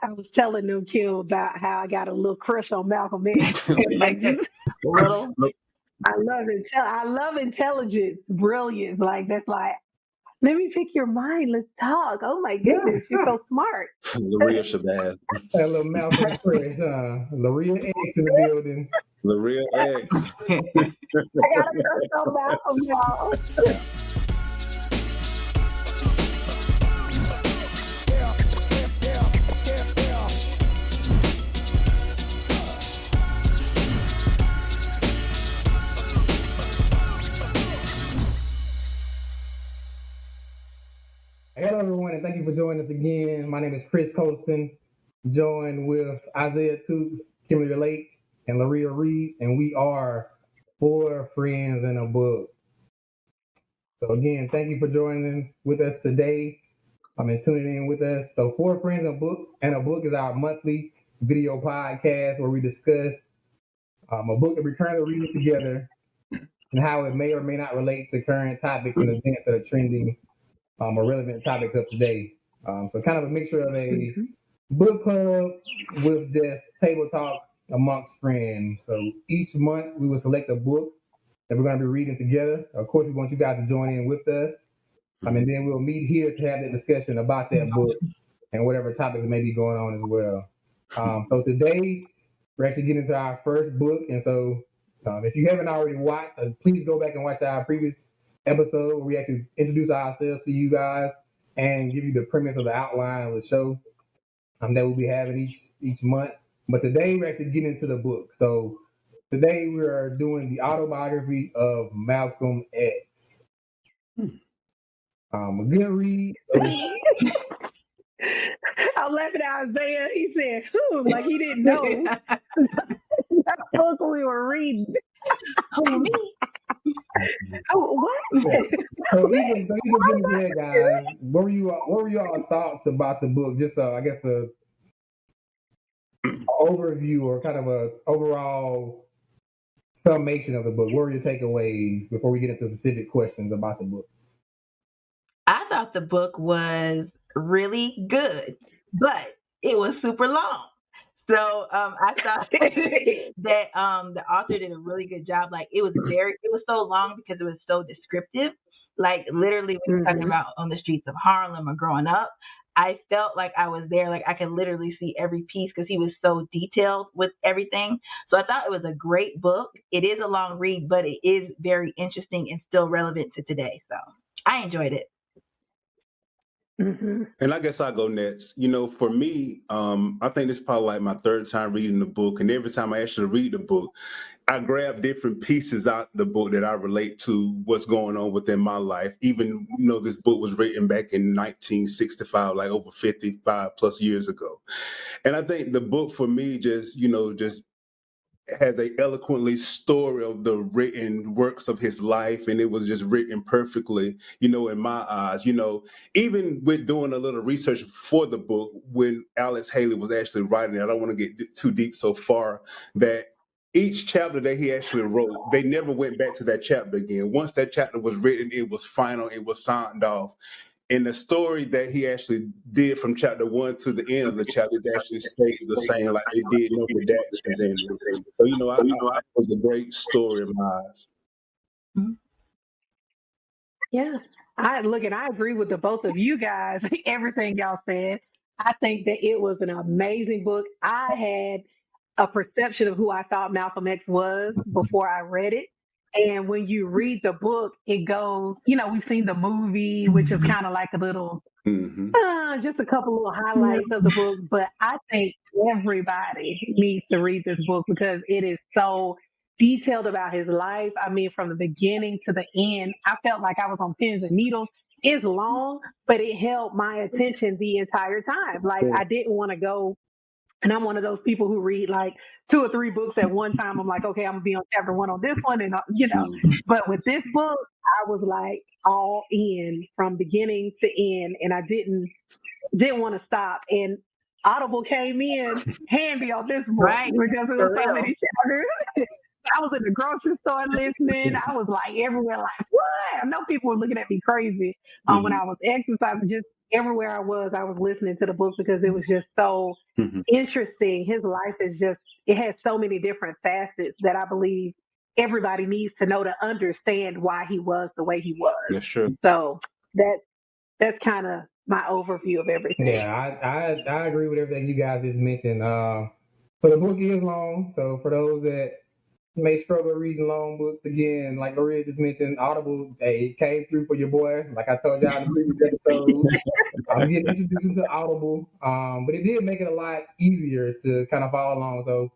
I was telling them, Kim, about how I got a little crush on Malcolm X. Like, just, Little. I love intelligence, brilliance. Like, that's like, let me pick your mind. Let's talk. Oh my goodness, you're so smart. Laria Shabazz. That little Malcolm Chris, Laria X in the building. Laria X. I got a crush on Malcolm, y'all. Hello, everyone, and thank you for joining us again. My name is Chris Colston, joined with Isaiah Toots, Kimberly Lake, and Laria Reed, and we are Four Friends in a Book. So again, thank you for joining with us today. And tuning in with us. So Four Friends in a Book is our monthly video podcast where we discuss a book that we're currently reading together and how it may or may not relate to current topics and events that are trending or relevant topics of today. So kind of a mixture of a book club with just table talk amongst friends. So each month we will select a book that we're going to be reading together. Of course, we want you guys to join in with us. And then we'll meet here to have that discussion about that book and whatever topics may be going on as well. So today we're actually getting into our first book. And so if you haven't already watched, please go back and watch our previous episode where we actually introduce ourselves to you guys and give you the premise of the outline of the show that we'll be having each month. But today we're actually getting into the book. So today we are doing the Autobiography of Malcolm X. A good read. I'm laughing at Isaiah. He said, like he didn't know that book we were reading. Me? Oh, what? So even getting into that, guys, what were y'all thoughts about the book? Just I guess a overview or kind of a overall summation of the book. What were your takeaways before we get into specific questions about the book? I thought the book was really good, but it was super long. So I thought that the author did a really good job. Like it was so long because it was so descriptive. Like literally when you're talking about on the streets of Harlem or growing up, I felt like I was there. Like I could literally see every piece because he was so detailed with everything. So I thought it was a great book. It is a long read, but it is very interesting and still relevant to today. So I enjoyed it. And I guess I'll go next. For me, I think this is probably like my third time reading the book. And every time I actually read the book, I grab different pieces out the book that I relate to what's going on within my life. Even, this book was written back in 1965, like over 55 plus years ago. And I think the book for me just has a eloquently story of the written works of his life, and it was just written perfectly, in my eyes. Even with doing a little research for the book, when Alex Haley was actually writing it, I don't want to get too deep so far, that each chapter that he actually wrote, they never went back to that chapter again. Once that chapter was written, it was final, it was signed off. And the story that he actually did from chapter 1 to the end of the chapter actually stayed the same, like it did no redactions in it. So, I it was a great story in my eyes. Yeah. I agree with the both of you guys, everything y'all said. I think that it was an amazing book. I had a perception of who I thought Malcolm X was before I read it. And when you read the book, it goes, we've seen the movie, which is kind of like a little, just a couple little highlights of the book. But I think everybody needs to read this book because it is so detailed about his life. I mean, from the beginning to the end, I felt like I was on pins and needles. It's long, but it held my attention the entire time. Like I didn't want to go. And I'm one of those people who read like 2 or 3 books at one time. I'm like, okay, I'm gonna be on chapter 1 on this one, and But with this book, I was like all in from beginning to end, and I didn't want to stop. And Audible came in handy on this book, right? Because it was so many chapters. I was in the grocery store listening. I was like everywhere, like what? I know people were looking at me crazy when I was exercising, just everywhere I was listening to the book because it was just so interesting. His life is just, it has so many different facets that I believe everybody needs to know to understand why he was the way he was. That's true. So that's kind of my overview of everything. Yeah, I agree with everything you guys just mentioned. So the book is long. So for those that may struggle reading long books, again, like Maria just mentioned, Audible, it came through for your boy. Like I told y'all in the previous episode, I'm getting introduced into Audible, but it did make it a lot easier to kind of follow along. So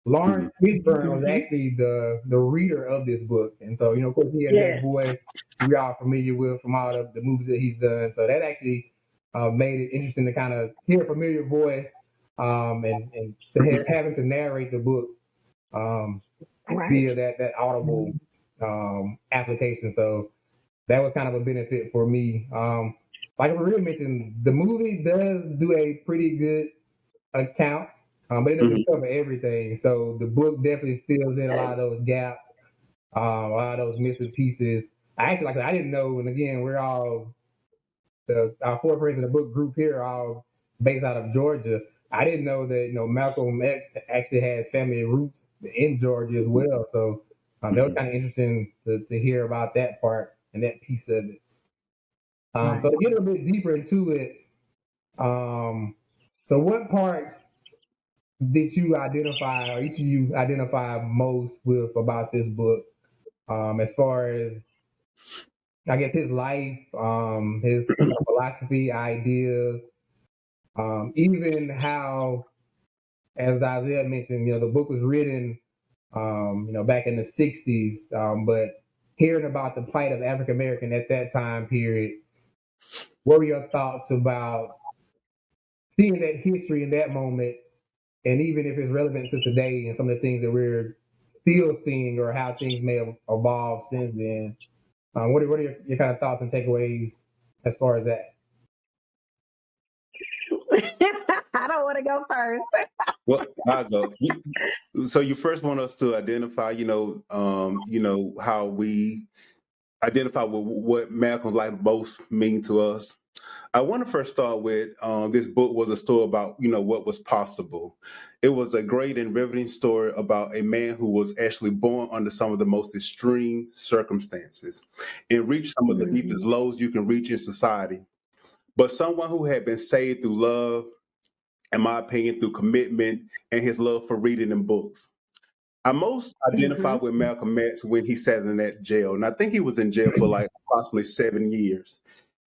Lawrence Fishburne was actually the reader of this book, and so of course, he had that voice we are familiar with from all the movies that he's done. So that actually made it interesting to kind of hear a familiar voice, and to having to narrate the book via that Audible application. So that was kind of a benefit for me. Like Maria mentioned, the movie does do a pretty good account, but it doesn't cover everything. So the book definitely fills in a lot of those gaps, a lot of those missing pieces. I didn't know, and again, we're all our four friends in the book group here are all based out of Georgia. I didn't know that Malcolm X actually has family roots in Georgia as well. So that was kind of interesting to hear about that part and that piece of it. So to get a bit deeper into it, so what parts did you identify, or each of you identify most with about this book, as far as, I guess, his life, his philosophy, ideas, even how, as Isaiah mentioned, the book was written, back in the 60s, but hearing about the plight of African American at that time period, what were your thoughts about seeing that history in that moment, and even if it's relevant to today and some of the things that we're still seeing or how things may have evolved since then? What are your kind of thoughts and takeaways as far as that? I don't want to go first. Well, I'll go. So you first want us to identify, how we identify what Malcolm's life most mean to us. I want to first start with this book was a story about, what was possible. It was a great and riveting story about a man who was actually born under some of the most extreme circumstances and reached some of the deepest lows you can reach in society. But someone who had been saved through love, in my opinion, through commitment and his love for reading and books. I most identify with Malcolm X when he sat in that jail. And I think he was in jail for like approximately 7 years.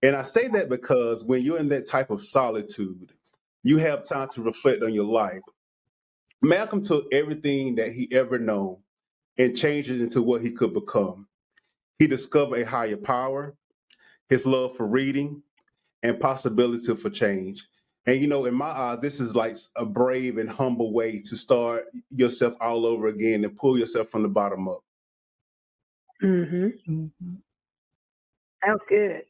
And I say that because when you're in that type of solitude, you have time to reflect on your life. Malcolm took everything that he ever known and changed it into what he could become. He discovered a higher power, his love for reading, and possibility for change. And in my eyes, this is like a brave and humble way to start yourself all over again and pull yourself from the bottom up. That was good.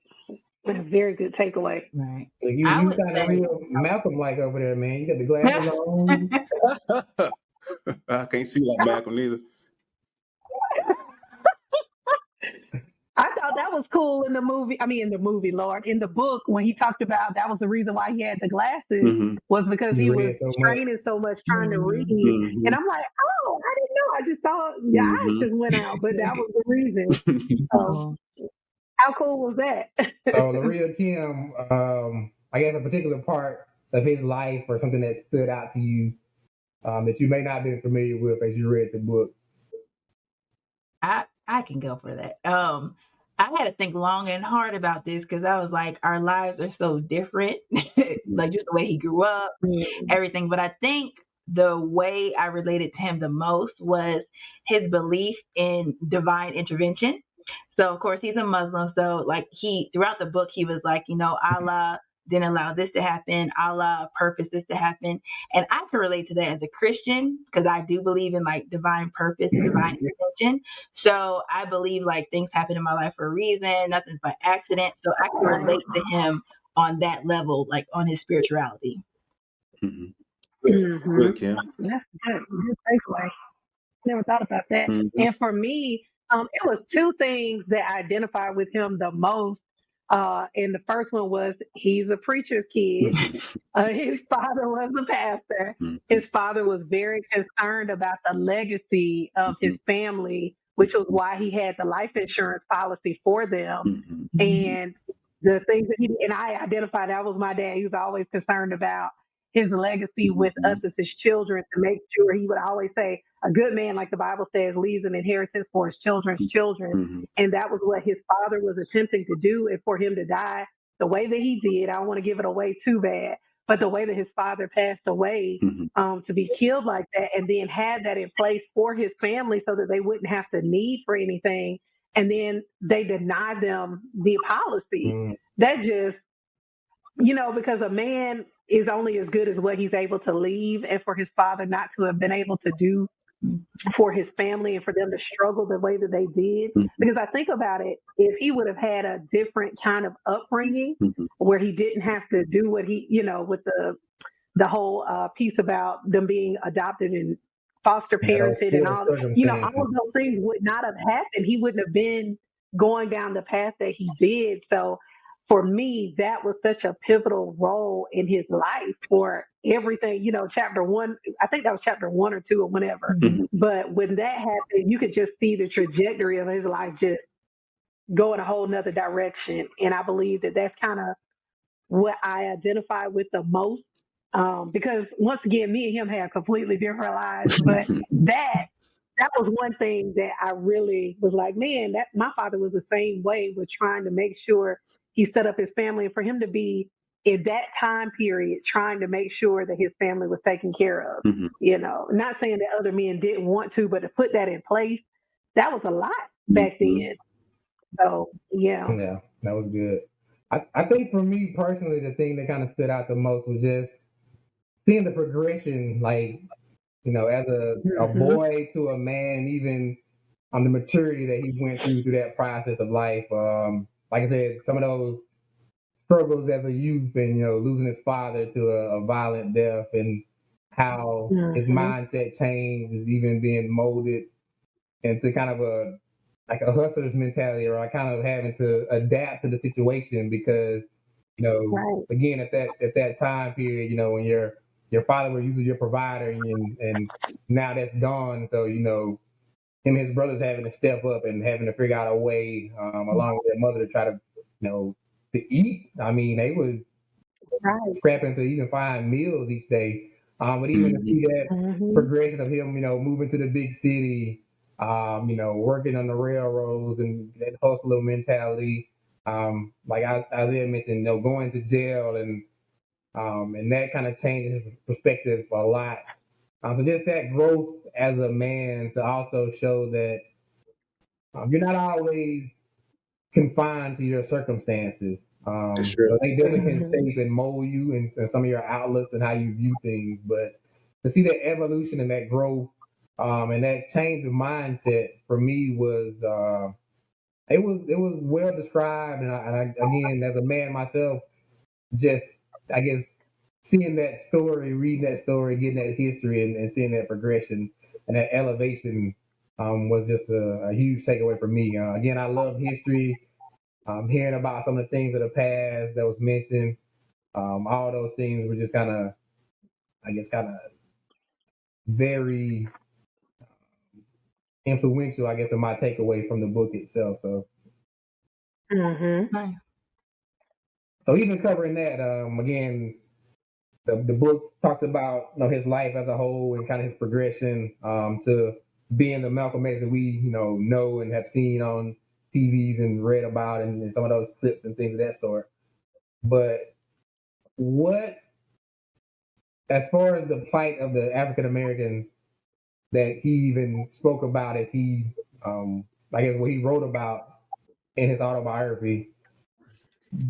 That's a very good takeaway. Right. You sound a real Malcolm-like over there, man. You got the glasses on. I can't see like Malcolm either. I thought that was cool in the movie. I mean, in the book, when he talked about that was the reason why he had the glasses was because he was training so much trying to read. And I'm like, oh, I didn't know. I just thought your eyes just went out, but that was the reason. So, how cool was that? So, Laria Kim, I guess a particular part of his life or something that stood out to you that you may not have been familiar with as you read the book. I can go for that. I had to think long and hard about this because I was like, our lives are so different, like just the way he grew up, everything. But I think the way I related to him the most was his belief in divine intervention. So, of course, he's a Muslim. So, like, throughout the book, he was like, Allah didn't allow this to happen. Allah purposed this to happen. And I can relate to that as a Christian because I do believe in like divine purpose and divine intervention. So I believe like things happen in my life for a reason. Nothing's by accident. So I can relate to him on that level, like on his spirituality. Good, Kim. That's good. Good takeaway. Never thought about that. And for me, it was two things that I identified with him the most. And the first one was he's a preacher's kid. His father was a pastor. His father was very concerned about the legacy of his family, which was why he had the life insurance policy for them. And the things that and I identified that was my dad. He was always concerned about his legacy with us as his children, to make sure he would always say, a good man, like the Bible says, leaves an inheritance for his children's children. And that was what his father was attempting to do. And for him to die the way that he did, I don't want to give it away too bad, but the way that his father passed away, to be killed like that, and then had that in place for his family so that they wouldn't have to need for anything, and then they denied them the policy. That just, because a man is only as good as what he's able to leave, and for his father not to have been able to do for his family and for them to struggle the way that they did. Because I think about it, if he would have had a different kind of upbringing where he didn't have to do what he, with the whole piece about them being adopted and foster parented and all, all of those things would not have happened. He wouldn't have been going down the path that he did. So for me, that was such a pivotal role in his life for everything, chapter 1, I think that was chapter 1 or 2 or whenever. But when that happened, you could just see the trajectory of his life just go in a whole nother direction. And I believe that that's kind of what I identify with the most. Because once again, me and him have completely different lives, but that was one thing that I really was like, man, that my father was the same way, with trying to make sure he set up his family, and for him to be in that time period trying to make sure that his family was taken care of. Not saying that other men didn't want to, but to put that in place, that was a lot back then. So Yeah, that was good. I think for me personally, the thing that kind of stood out the most was just seeing the progression, like, as a boy to a man, and even on the maturity that he went through that process of life. Like I said, some of those struggles as a youth, and losing his father to a violent death, and how his mindset changed, is even being molded into kind of a hustler's mentality, or kind of having to adapt to the situation, because again, at that time period, when your father was usually your provider, and now that's gone. So him and his brothers having to step up and having to figure out a way, along with their mother, to try to to eat. I mean, they was scrapping to even find meals each day. But even to see that progression of him, moving to the big city, working on the railroads, and that hustler mentality. Like Isaiah mentioned, going to jail, and that kind of changes his perspective a lot. So just that growth as a man, to also show that you're not always confined to your circumstances. So they definitely can shape and mold you, and some of your outlooks and how you view things. But to see that evolution and that growth, and that change of mindset, for me was it was well described. And I again, as a man myself, just, I guess, seeing that story, reading that story, getting that history, and seeing that progression and that elevation, was just a huge takeaway for me. Again, I love history. Hearing about some of the things of the past that was mentioned, all those things were just kind of very influential, I guess, in my takeaway from the book itself. So, so even covering that, again, the book talks about his life as a whole, and kind of his progression to being the Malcolm X that we know and have seen on TVs and read about, and some of those clips and things of that sort. But what, as far as the plight of the African American that he even spoke about, as he, I guess, what he wrote about in his autobiography,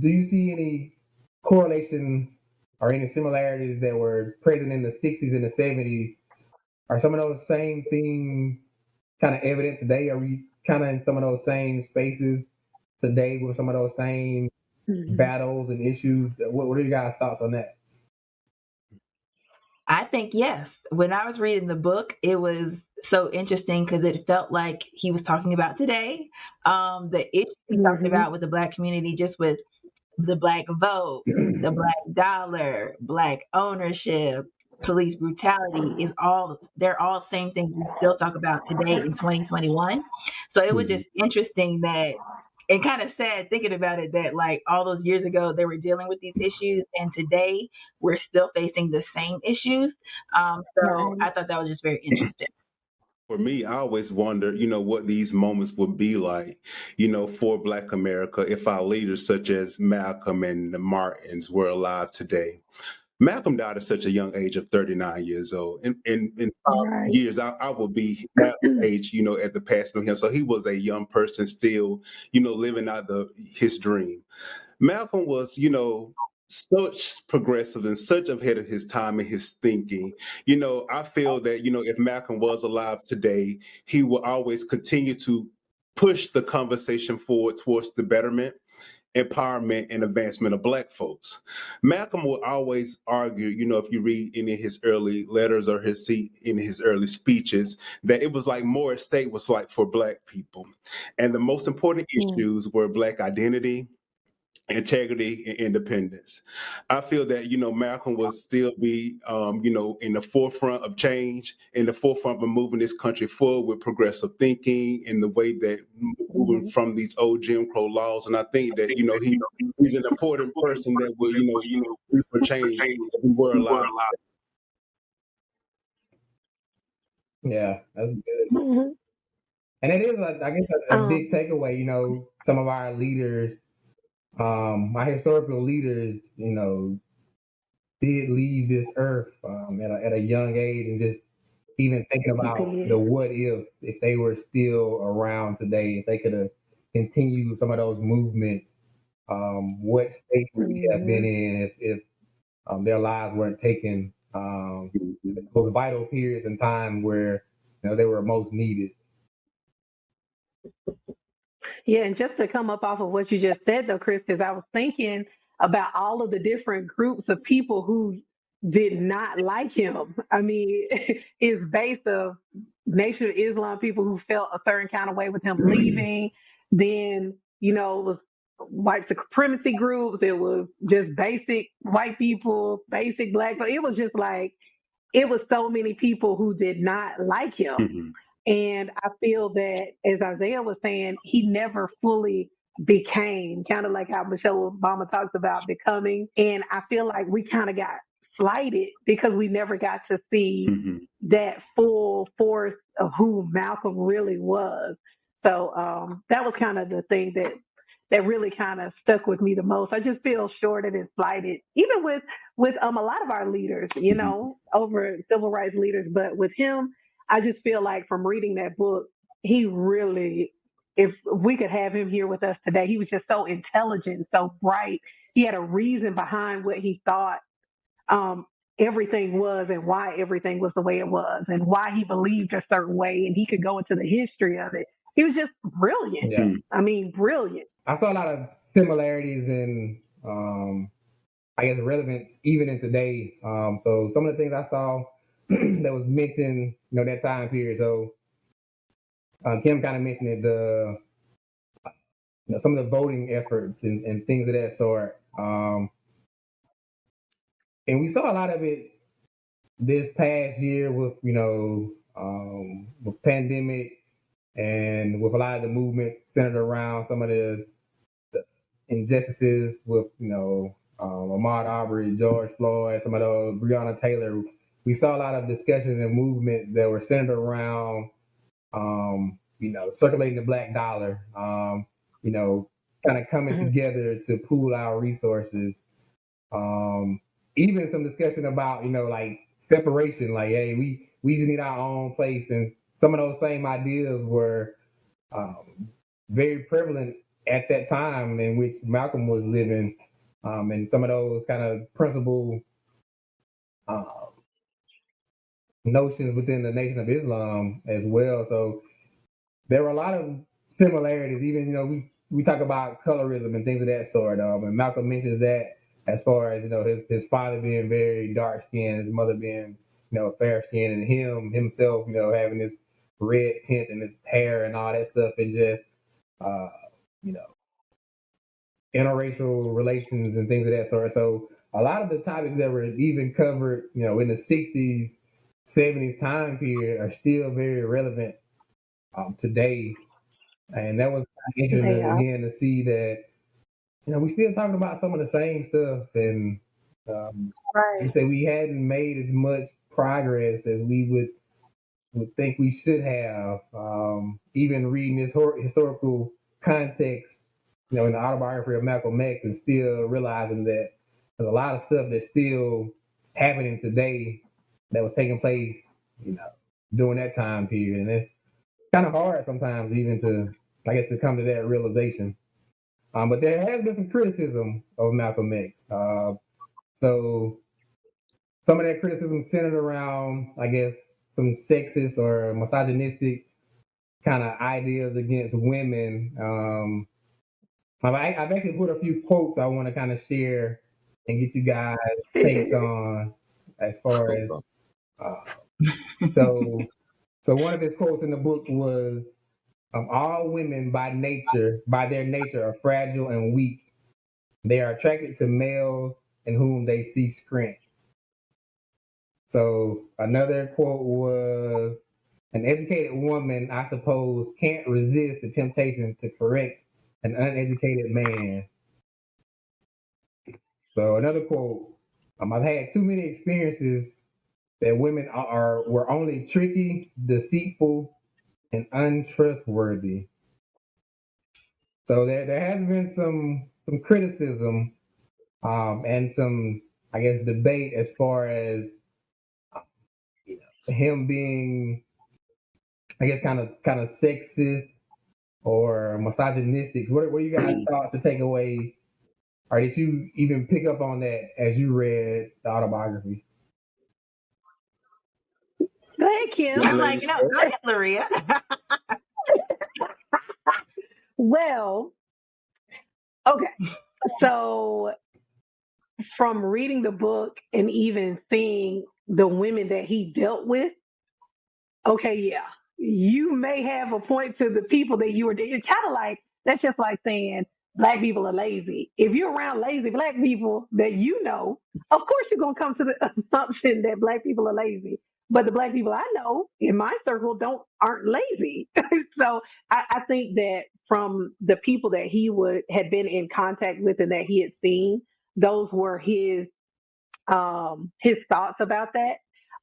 do you see any correlation or any similarities that were present in the 60s and the 70s? Are some of those same things kind of evident today? Are we kind of in some of those same spaces today with some of those same battles and issues? What are you guys' thoughts on that? I think yes. When I was reading the book, it was so interesting because it felt like he was talking about today. The issues he talked Mhm. about with the Black community, just with the Black vote, the Black dollar, Black ownership, police brutality is all, they're all same things we still talk about today in 2021. So it was just interesting that, and kind of sad thinking about it, that like all those years ago they were dealing with these issues, and today we're still facing the same issues. So Right. I thought that was just very interesting. For me, I always wonder, what these moments would be like, for Black America if our leaders such as Malcolm and the Martins were alive today. Malcolm died at such a young age of 39 years old. In 5 years, I will be that age, at the passing of him. So he was a young person still, living out his dream. Malcolm was, such progressive and such ahead of his time in his thinking. I feel that, if Malcolm was alive today, he will always continue to push the conversation forward towards the betterment, empowerment, and advancement of Black folks. Malcolm will always argue, if you read any of his early letters or in his early speeches, that it was like more at stake was like for Black people. And the most important issues were Black identity, integrity, and independence. I feel that Malcolm will still be in the forefront of change, in the forefront of moving this country forward with progressive thinking in the way that moving Mhm. from these old Jim Crow laws. And I think that he's an important person that will do for change if he were alive. Yeah, that's good. Mhm. And it is, I guess, a big Um, takeaway. Some of our leaders, our historical leaders, did leave this earth at a young age, and just even thinking about the did. what ifs if they were still around today, if they could have continued some of those movements, what state would we have been Mhm. in if their lives weren't taken those vital periods in time where they were most needed. Yeah, and just to come up off of what you just said, though, Chris, because I was thinking about all of the different groups of people who did not like him. I mean, his base of Nation of Islam people who felt a certain kind of way with him leaving. Then, it was white supremacy groups. It was just basic white people, basic Black. But it was just like, it was so many people who did not like him. Mhm. And I feel that, as Isaiah was saying, he never fully became, kind of like how Michelle Obama talks about becoming. And I feel like we kind of got slighted because we never got to see Mhm. that full force of who Malcolm really was. So that was kind of the thing that really kind of stuck with me the most. I just feel shorted and slighted, even with a lot of our leaders, over civil rights leaders. But with him, I just feel like from reading that book, he really, if we could have him here with us today, he was just so intelligent, so bright. He had a reason behind what he thought um, everything was and why everything was the way it was and why he believed a certain way. And he could go into the history of it. He was just brilliant. Yeah, I mean, brilliant. I saw a lot of similarities in, I guess, relevance even in today. So some of the things I saw that was mentioned, that time period. So Kim kind of mentioned it, some of the voting efforts and things of that sort. And we saw a lot of it this past year with, with pandemic and with a lot of the movements centered around some of the injustices with, Ahmaud Arbery, George Floyd, some of those, Breonna Taylor. We saw a lot of discussions and movements that were centered around, circulating the Black dollar, kind of coming Mhm. together to pool our resources. Um, Even some discussion about, like separation, like, hey, we just need our own place. And some of those same ideas were very prevalent at that time in which Malcolm was living, and some of those kind of principal uh, notions within the Nation of Islam as well. So there were a lot of similarities. Even we talk about colorism and things of that sort. And Malcolm mentions that as far as his father being very dark skinned, his mother being fair skinned, and himself having this red tint in his hair and all that stuff, and just you know, interracial relations and things of that sort. So a lot of the topics that were even covered, you know, in the 60s, 70s time period are still very relevant today. And that was interesting again to see that, you know, we still talking about some of the same stuff. And you say we hadn't made as much progress as we would think we should have. Even reading this historical context, you know, in the Autobiography of Malcolm X, and still realizing that there's a lot of stuff that's still happening today that was taking place, you know, during that time period. And it's kind of hard sometimes even to, I guess, to come to that realization. But there has been some criticism of Malcolm X. So some of that criticism centered around, I guess, some sexist or misogynistic kind of ideas against women. I've actually put a few quotes I want to kind of share and get you guys' takes on as far as. So one of his quotes in the book was, "All women by their nature, are fragile and weak. They are attracted to males in whom they see strength." So another quote was, "An educated woman, I suppose, can't resist the temptation to correct an uneducated man." So another quote, "I've had too many experiences that women were only tricky, deceitful, and untrustworthy." So there has been some criticism and some, I guess, debate as far as him being, I guess, kind of sexist or misogynistic. What are you guys' thoughts to take away, or did you even pick up on that as you read the autobiography? Thank you. I'm like, go ahead, Laria. Well, okay. So from reading the book and even seeing the women that he dealt with, okay, yeah, you may have a point to the people that you were. It's kind of like, that's just like saying Black people are lazy. If you're around lazy Black people that you know, of course you're gonna come to the assumption that Black people are lazy. But the Black people I know in my circle aren't lazy. So I think that from the people that he had been in contact with and that he had seen, those were his thoughts about that.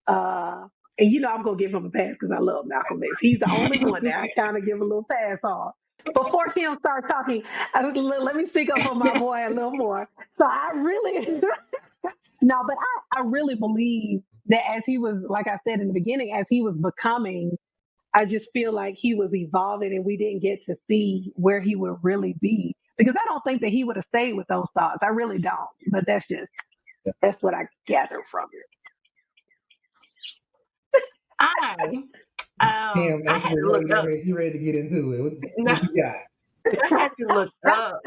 And you know, I'm gonna give him a pass because I love Malcolm X. He's the only one that I kind of give a little pass on. Before Kim starts talking, let me speak up for my boy a little more. So I really, no, but I really believe that as he was, like I said in the beginning, as he was becoming, I just feel like he was evolving and we didn't get to see where he would really be. Because I don't think that he would have stayed with those thoughts. I really don't. But that's what I gather from it. Kim, I had to look up. You ready to get into it? What you got? I had to look up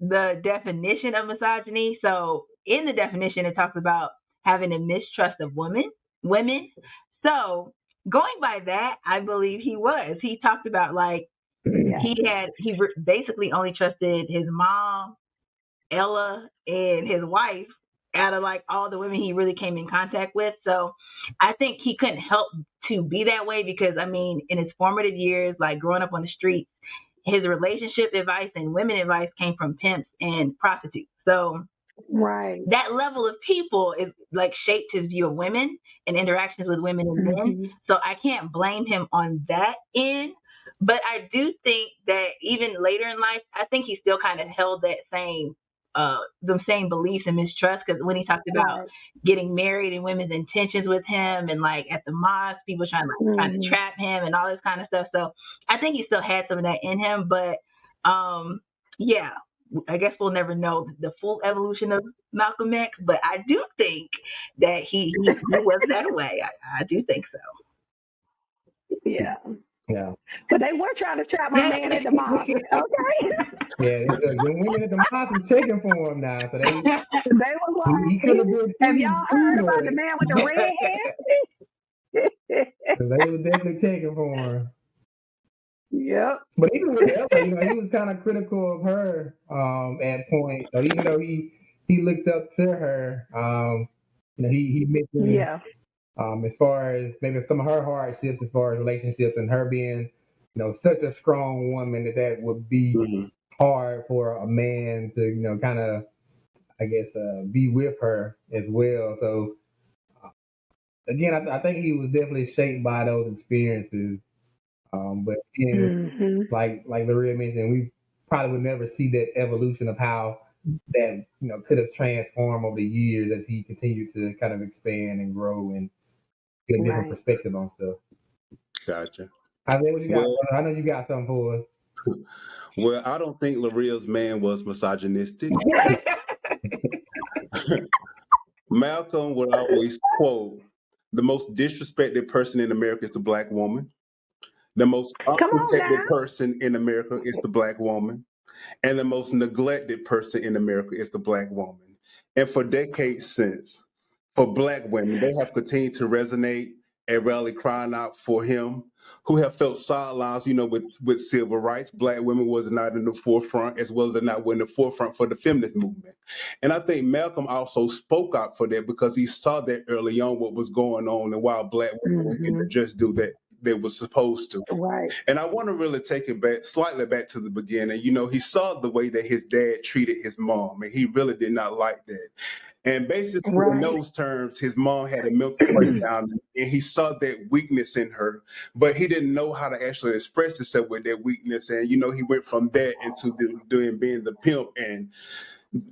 the definition of misogyny. So in the definition, it talks about having a mistrust of women. So going by that, I believe he was. He talked about like he basically only trusted his mom, Ella, and his wife out of like all the women he really came in contact with. So I think he couldn't help to be that way because, I mean, in his formative years, like growing up on the streets, his relationship advice and women advice came from pimps and prostitutes. So that level of people is like shaped his view of women and interactions with women and men. So I can't blame him on that end. But I do think that even later in life, I think he still kind of held that the same beliefs and mistrust, because when he talked about getting married and women's intentions with him and like at the mosque, people trying to trap him and all this kind of stuff. So I think he still had some of that in him, but yeah, I guess we'll never know the full evolution of Malcolm X, but I do think that he was that way. I do think so. Yeah. Yeah. But they were trying to trap my man at the mosque. Okay. Yeah, the women at the mosque were checking for him now. So they was like, he could have been. Have y'all heard about the man with the red hair? 'Cause they was definitely checking for him. Yep. But even with Ella, he was kind of critical of her at points. So even though he looked up to her, he mentioned Yeah. as far as maybe some of her hardships as far as relationships and her being, such a strong woman that would be Mhm. hard for a man to, kind of, I guess, be with her as well. So again, I think he was definitely shaped by those experiences. But again, Hmm. like Laria mentioned, we probably would never see that evolution of how that could have transformed over the years as he continued to kind of expand and grow and get a different Right. perspective on stuff. Gotcha. Isaiah, what you got? Well, I know you got something for us. well, I don't think L'Oreal's man was misogynistic. Malcolm would always quote, "The most disrespected person in America is the black woman. The most Come on unprotected now. person in America is the black woman. And the most neglected person in America is the black woman." And for decades since, for black women, they have continued to resonate and rally crying out for him, who have felt sidelines, with civil rights. Black women was not in the forefront, as well as they're not in the forefront for the feminist movement. And I think Malcolm also spoke out for that because he saw that early on what was going on and why black women Hmm. didn't just do that they were supposed to. Right. And I want to really take it slightly back to the beginning. He saw the way that his dad treated his mom, and he really did not like that. And basically, in Right. those terms, his mom had a mental breakdown, and he saw that weakness in her, but he didn't know how to actually express himself with that weakness. And he went from that into doing being the pimp, and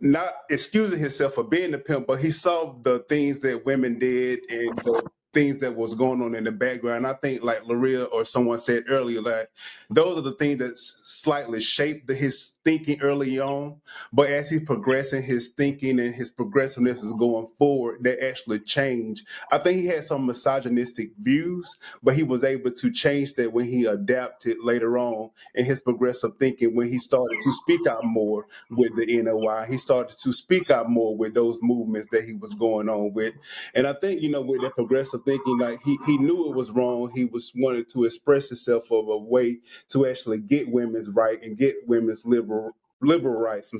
not excusing himself for being a pimp, but he saw the things that women did and the things that was going on in the background. I think, like Laria or someone said earlier, like those are the things that slightly shaped his thinking early on. But as he's progressing, his thinking and his progressiveness is going forward, that actually changed. I think he had some misogynistic views, but he was able to change that when he adapted later on in his progressive thinking, when he started to speak out more with the NOI. He started to speak out more with those movements that he was going on with. And I think, with that progressive thinking, like he knew it was wrong. He was wanting to express himself of a way to actually get women's right and get women's liberal rights, to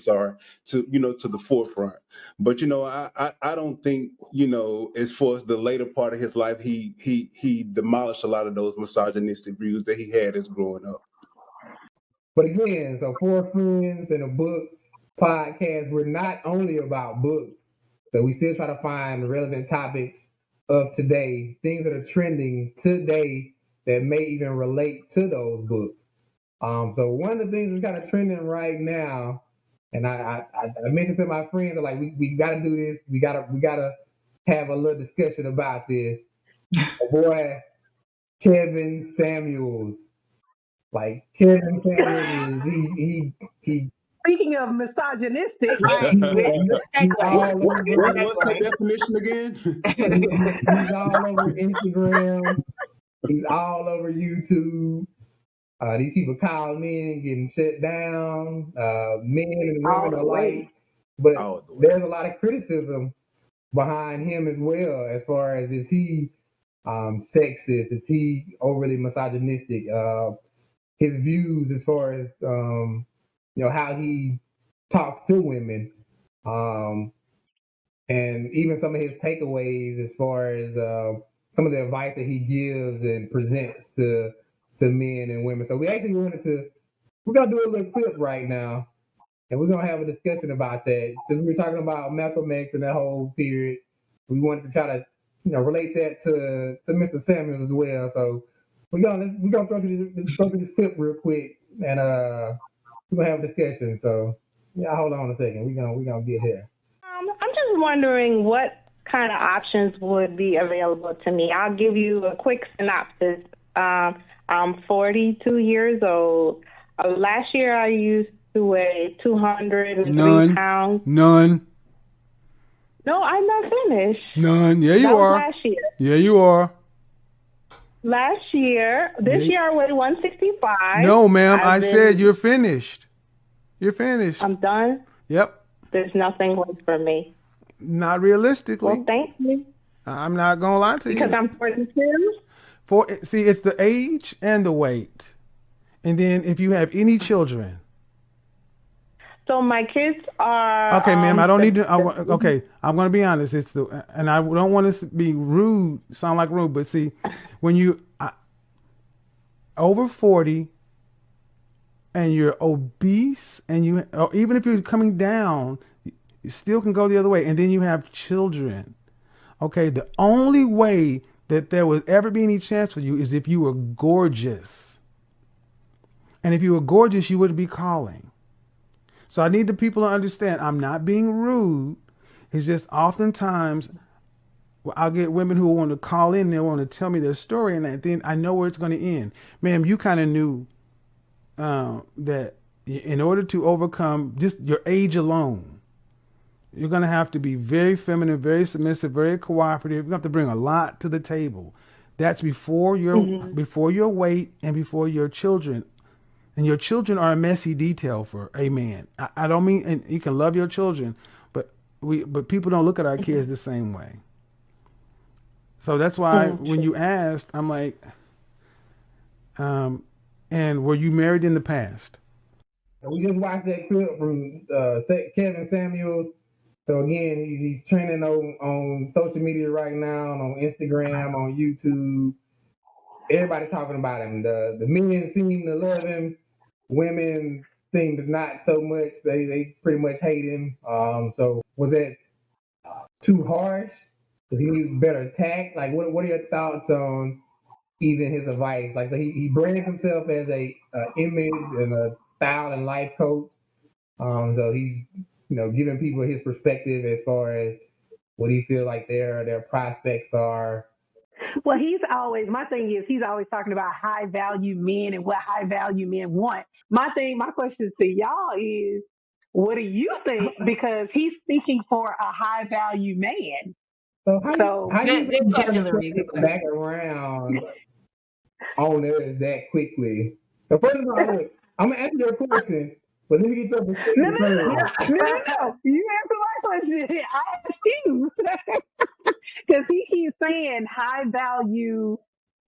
the forefront. But I don't think, as far as the later part of his life, he demolished a lot of those misogynistic views that he had as growing up. But again, so Four Friends in a Book podcast, we're not only about books, so we still try to find relevant topics of today, things that are trending today that may even relate to those books. So one of the things that's kind of trending right now, and I mentioned to my friends, like we got to do this, we gotta have a little discussion about this. Boy, Kevin Samuels. Like Kevin Samuels is he Speaking of misogynistic, Right. he's all over What's the definition again? he's all over Instagram. He's all over YouTube. These people calling in, getting shut down, men and all women the alike. way. But All the way. there's a lot of criticism behind him as well, as far as is he sexist? Is he overly misogynistic? His views as far as how he talks to women, and even some of his takeaways as far as some of the advice that he gives and presents to men and women. So we're gonna do a little clip right now, and we're gonna have a discussion about that. Since we were talking about Malcolm X and that whole period, we wanted to try to relate that to Mr. Samuels as well. So we're gonna go through this clip real quick, and we're gonna have a discussion. So yeah, hold on a second. We're gonna get here. I'm just wondering what kind of options would be available to me. I'll give you a quick synopsis. I'm 42 years old. Last year I used to weigh 203 pounds. None. No, I'm not finished. None. Yeah, you that are. Was last year. Yeah, you are. This year I weighed 165. No, ma'am. I said you're finished. You're finished. I'm done? Yep. There's nothing left for me. Not realistically. Well, thank you. I'm not going to lie to you. Because I'm 42? it's the age and the weight, and then if you have any children. So my kids are. Okay, ma'am, I don't need to. Okay, I'm going to be honest. And I don't want to be rude, sound like rude, but see, when you over 40 and you're obese, and or even if you're coming down, you still can go the other way, and then you have children. Okay, the only way that there would ever be any chance for you is if you were gorgeous, and if you were gorgeous, you wouldn't be calling. So I need the people to understand I'm not being rude. It's just oftentimes I'll get women who want to call in, they want to tell me their story, and then I know where it's going to end. Ma'am, you kind of knew that in order to overcome just your age alone, you're going to have to be very feminine, very submissive, very cooperative. You have to bring a lot to the table. That's before your weight and before your children. And your children are a messy detail for a man. I don't mean, and you can love your children, but people don't look at our kids the same way. So that's why when you asked, I'm like, and were you married in the past? We just watched that clip from Kevin Samuels. So again, he's trending on social media right now, on Instagram, on YouTube. Everybody talking about him. The men seem to love him. Women seem to not so much. They pretty much hate him. So was that too harsh? Does he need better tact? Like, what are your thoughts on even his advice? Like, so he brands himself as a image and a style and life coach. So he's giving people his perspective as far as what he feel like their prospects are. Well, my thing is, he's always talking about high value men and what high value men want. My question to y'all is, what do you think? Because he's speaking for a high value man. So how you get back around on us that quickly? So first of all, look, I'm gonna ask you a question, but let me get your perspective. No. You answer my question. I asked you. Because he keeps saying high value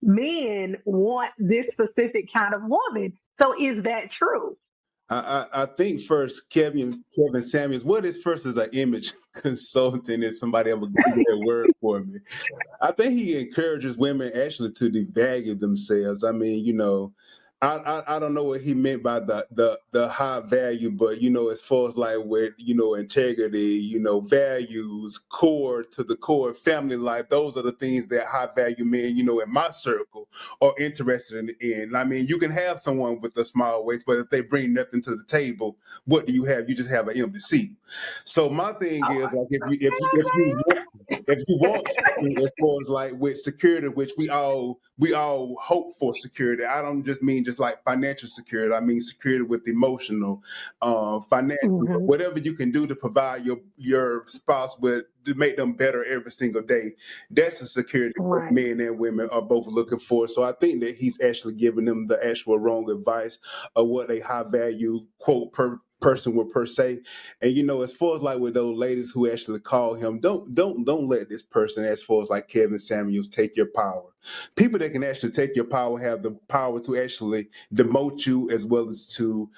men want this specific kind of woman. So is that true? I think first, Kevin Samuels, what is first as an image consultant, if somebody ever gave that word for me. I think he encourages women actually to devalue themselves. I mean, I don't know what he meant by the high value, but as far as like with integrity, values, core to the core, family life, those are the things that high value men, in my circle are interested in. I mean, you can have someone with a small waist, but if they bring nothing to the table, what do you have? You just have an empty seat. So my thing is like if you want something as far as like with security, which we all hope for security. I don't just mean just like financial security. I mean security with emotional, financial, whatever you can do to provide your spouse with to make them better every single day. That's the security Right. men and women are both looking for. So I think that he's actually giving them the actual wrong advice of what a high value quote person would per se. And as far as like with those ladies who actually call him, don't let this person, as far as like Kevin Samuels, take your power. People that can actually take your power have the power to actually demote you as well as to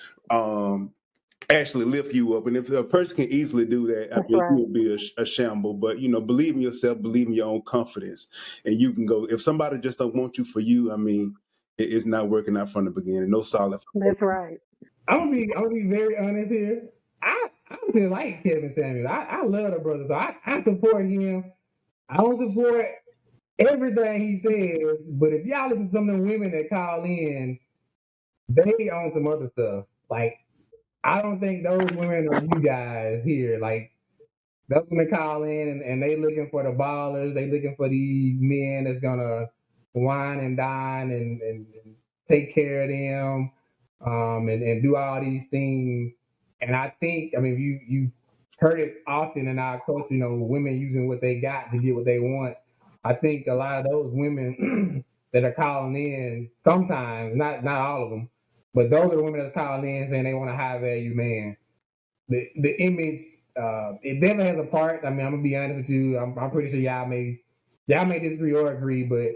actually lift you up. And if a person can easily do that, I mean, you will be a shamble. But believe in yourself, believe in your own confidence, and you can go. If somebody just don't want you for you, I mean, it's not working out from the beginning. No solid. That's right. I'm gonna be very honest here. I just like Kevin Samuels. I love the brother, so I support him. I don't support everything he says, but if y'all listen to some of the women that call in, they own some other stuff. Like, I don't think those women are you guys here. Like, those women call in and they looking for the ballers. They looking for these men that's gonna wine and dine and take care of them, and do all these things. And I think, I mean, you heard it often in our culture, women using what they got to get what they want. I think a lot of those women that are calling in, sometimes, not all of them, but those are the women that's calling in saying they want a high value man. The image, it definitely has a part. I mean, I'm gonna be honest with you. I'm pretty sure y'all may disagree or agree, but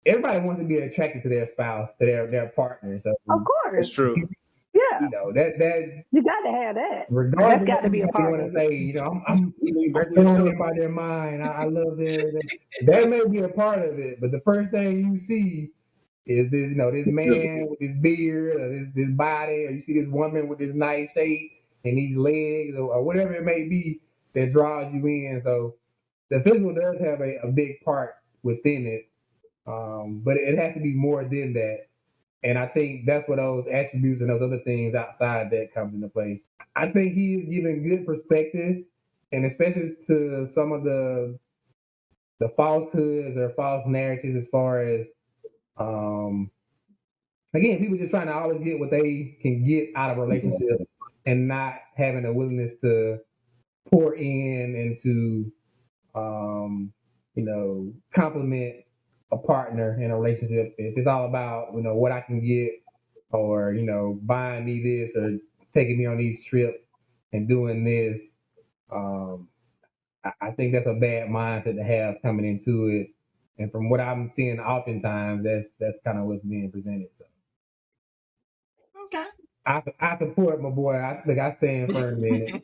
everybody wants to be attracted to their spouse, to their partner. So Of course. It's true. Yeah. you know that You got to have that. regardless That's got to of be a what they part want of to it. say, you know, I'm thrown in by their mind. I love that may be a part of it, but the first thing you see is this, you know, this man with his beard or this body, or you see this woman with this nice shape and these legs or whatever it may be that draws you in. So the physical does have a big part within it, but it has to be more than that. And I think that's where those attributes and those other things outside that comes into play. I think he is giving good perspective, and especially to some of the falsehoods or false narratives as far as again, people just trying to always get what they can get out of a relationship and not having a willingness to pour in and to compliment a partner in a relationship. If it's all about, you know, what I can get or, you know, buying me this or taking me on these trips and doing this, I think that's a bad mindset to have coming into it. And from what I'm seeing oftentimes, that's kind of what's being presented. So Okay. I support my boy. I think I stand firm in it.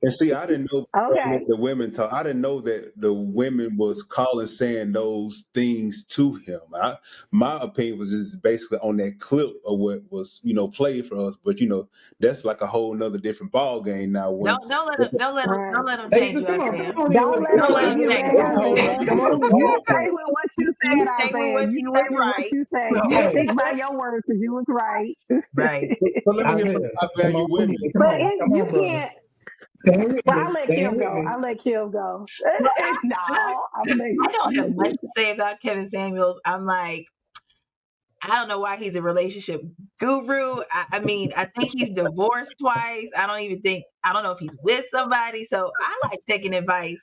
And see, I didn't know Okay. the women talk. I didn't know that the women was calling saying those things to him. My opinion was just basically on that clip of what was, you know, played for us. But you know, that's like a whole nother different ball game now. Once Don't let him change you, Come Isaiah. on Don't let Don't them let take him you change back, you. it's a whole Isaiah. nother different You ball stay game. with what you You said, stay with Isaiah. what You you stay was with what right. you say. No, You hey, stick by your words because you was right. Right. So let me hear from Isaiah, I come value on, women. But come you on, brother. can't. Stand with Well, me. I'll let Stand Kim with go. me. I'll let Kim go. Well, No, I'm I don't have letting much Kim to say about Kevin Samuels. I'm like, I don't know why he's a relationship guru. I mean, I think he's divorced twice. I don't know if he's with somebody. So I like taking advice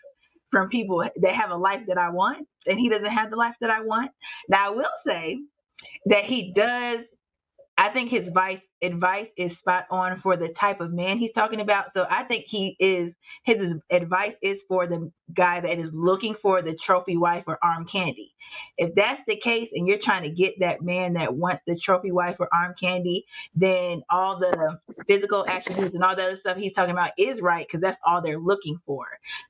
from people that have a life that I want, and he doesn't have the life that I want. Now, I will say that he does. I think his advice is spot on for the type of man he's talking about. So I think his advice is for the guy that is looking for the trophy wife or arm candy. If that's the case and you're trying to get that man that wants the trophy wife or arm candy, then all the physical attributes and all the other stuff he's talking about is right because that's all they're looking for.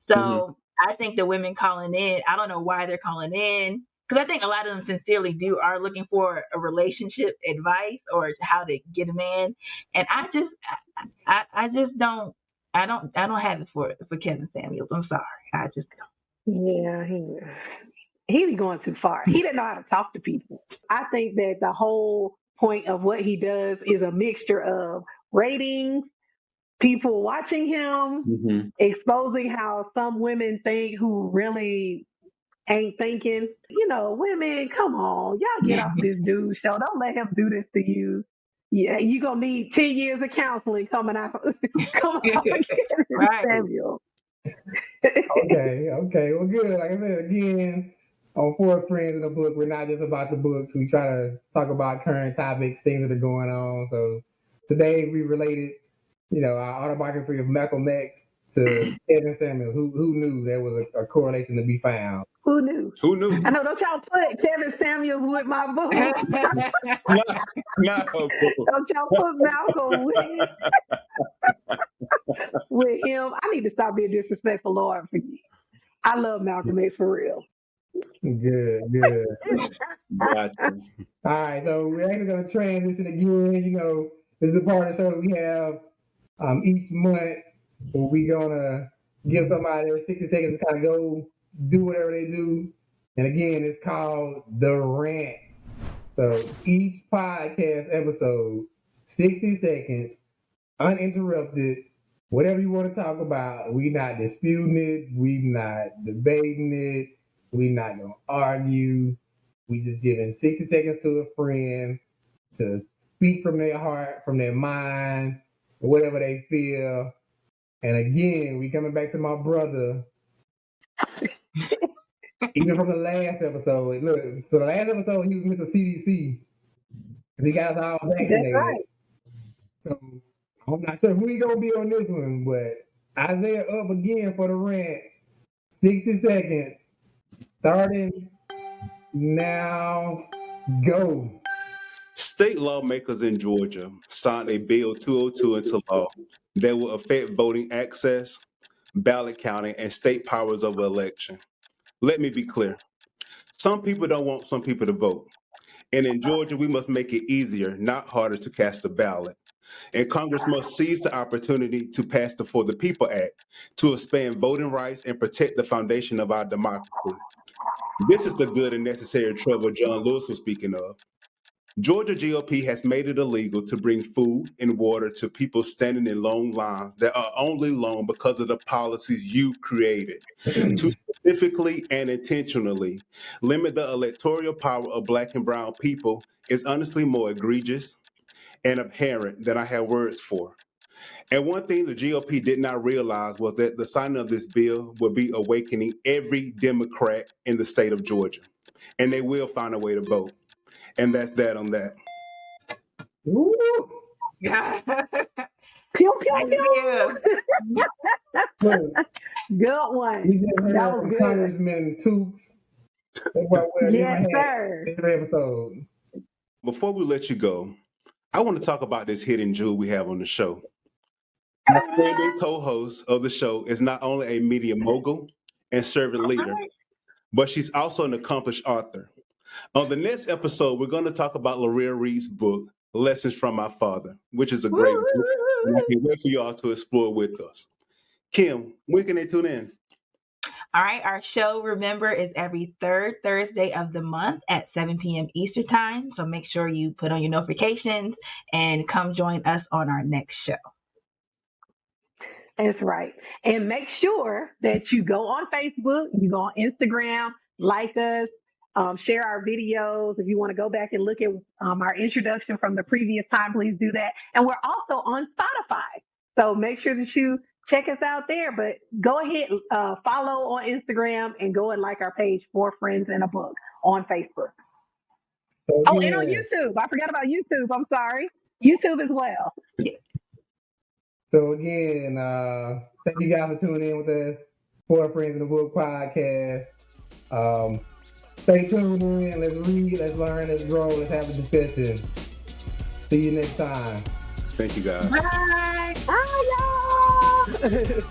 So I think the women calling in, I don't know why they're calling in because I think a lot of them sincerely are looking for a relationship advice or how to get a man, and I just don't have it for Kevin Samuels. I'm sorry, I just don't. Yeah, he be going too far. He didn't know how to talk to people. I think that the whole point of what he does is a mixture of ratings, people watching him, exposing how some women think who really ain't thinking. You know, women, come on, y'all get off this dude show. Don't let him do this to you. Yeah, you gonna need 10 years of counseling coming out of Right. Samuel. Okay. Well, good. Like I said, again, on Four Friends in the Book, we're not just about the books. We try to talk about current topics, things that are going on. So today we related, you know, our autobiography of Malcolm X to Kevin Samuels. Who knew there was a correlation to be found? Who knew? Who knew? I know, don't y'all put Kevin Samuels with my book. Not her book. Don't y'all put Malcolm with him. I need to stop being disrespectful, Lord, for you. I love Malcolm X for real. Good. Gotcha. All right, so we're actually going to transition again. You know, this is the part of the show that we have each month where we're going to give somebody 60 seconds to kind of go do whatever they do. And again, it's called The Rant. So each podcast episode, 60 seconds, uninterrupted, whatever you want to talk about. We're not disputing it. We're not debating it. We're not going to argue. We just giving 60 seconds to a friend to speak from their heart, from their mind, whatever they feel. And again, we coming back to my brother. Even from the last episode. Look, so the last episode he was Mr. CDC because he got us all vaccinated. That's right. So I'm not sure who he gonna be on this one, but Isaiah up again for the rant. 60 seconds, starting Now go. State lawmakers in Georgia signed a Bill 202 into law that will affect voting access, ballot counting, and state powers over election. Let me be clear. Some people don't want some people to vote. And in Georgia, we must make it easier, not harder, to cast a ballot. And Congress must seize the opportunity to pass the For the People Act to expand voting rights and protect the foundation of our democracy. This is the good and necessary trouble John Lewis was speaking of. Georgia GOP has made it illegal to bring food and water to people standing in long lines that are only long because of the policies you created. To specifically and intentionally limit the electoral power of Black and brown people is honestly more egregious and apparent than I have words for. And one thing the GOP did not realize was that the signing of this bill will be awakening every Democrat in the state of Georgia, and they will find a way to vote. And that's that on that. Woo. Pew, pew, pew. Look, Good one. we just heard That was from good. Congressman Toots. That's why we're Yes, sir. every episode. Before we let you go, I want to talk about this hidden jewel we have on the show. My friend and co-host of the show is not only a media mogul and servant leader, but she's also an accomplished author. On the next episode, we're going to talk about Laria Reed's book, Lessons from My Father, which is a great book, and I can't wait for you all to explore with us. Kim, when can they tune in? All right, our show, remember, is every third Thursday of the month at 7 p.m. Eastern Time. So make sure you put on your notifications and come join us on our next show. That's right. And make sure that you go on Facebook, you go on Instagram, like us, share our videos. If you want to go back and look at our introduction from the previous time, please do that. And we're also on Spotify. So make sure that you check us out there. But go ahead, follow on Instagram and go and like our page, For Friends in a Book, on Facebook. So, Oh, and on YouTube. I forgot about YouTube. I'm sorry. YouTube as well. So again, thank you guys for tuning in with us for Friends in the Book podcast. Stay tuned in. Let's read, let's learn, let's grow, let's have a discussion. See you next time. Thank you, guys. Bye. Bye, y'all.